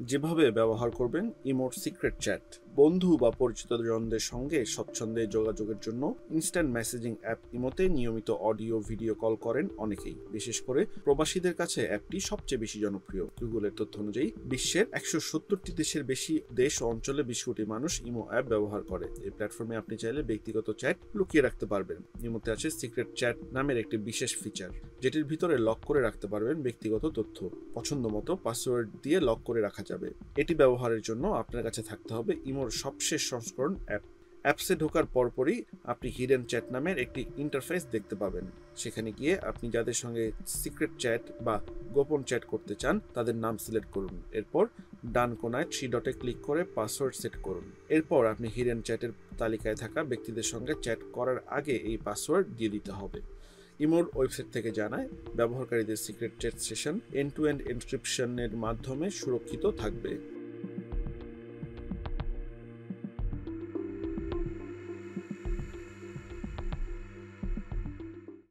যেভাবে ব্যবহার করবেন ইমোর সিক্রেট চ্যাট। বন্ধু বা পরিচিতজনদের সঙ্গে স্বচ্ছন্দে যোগাযোগের জন্য ইনস্ট্যান্ট মেসেজিং অ্যাপ ইমোতে নিয়মিত অডিও ভিডিও কল করেন অনেকেই। বিশেষ করে প্রবাসীদের কাছে অ্যাপটি সবচেয়ে বেশি জনপ্রিয়। গুগলের তথ্য অনুযায়ী বিশ্বের 170টি দেশের বেশি দেশ ও অঞ্চলে 20 কোটি মানুষ ইমো অ্যাপ ব্যবহার করে। এই প্ল্যাটফর্মে আপনি চাইলে ব্যক্তিগত চ্যাট লুকিয়ে রাখতে পারবেন। ইমোতে আছে সিক্রেট চ্যাট নামের একটি বিশেষ ফিচার, যেটির ভিতরে লক করে রাখতে পারবেন ব্যক্তিগত তথ্য। পছন্দ মতো পাসওয়ার্ড দিয়ে লক করে রাখা যাবে। এটি ব্যবহারের জন্য আপনার কাছে থাকতে হবে ইমোর সবশেষ সংস্করণ অ্যাপসে ঢোকার পরপরই আপনি হিডেন চ্যাট নামের একটি ইন্টারফেস দেখতে পাবেন। সেখানে গিয়ে আপনি যাদের সঙ্গে সিক্রেট চ্যাট বা গোপন চ্যাট করতে চান তাদের নাম সিলেক্ট করুন। এরপর ডান কোনায় 3 ডটে ক্লিক করে পাসওয়ার্ড সেট করুন। এরপর আপনি হিডেন চ্যাটের তালিকায় থাকা ব্যক্তিদের সঙ্গে চ্যাট করার আগে এই পাসওয়ার্ড দিয়ে দিতে হবে। ইমোর ওয়েবসাইট থেকে জানায়, ব্যবহারকারীদের secret chat session end to end এনক্রিপশনের মাধ্যমে সুরক্ষিত থাকবে।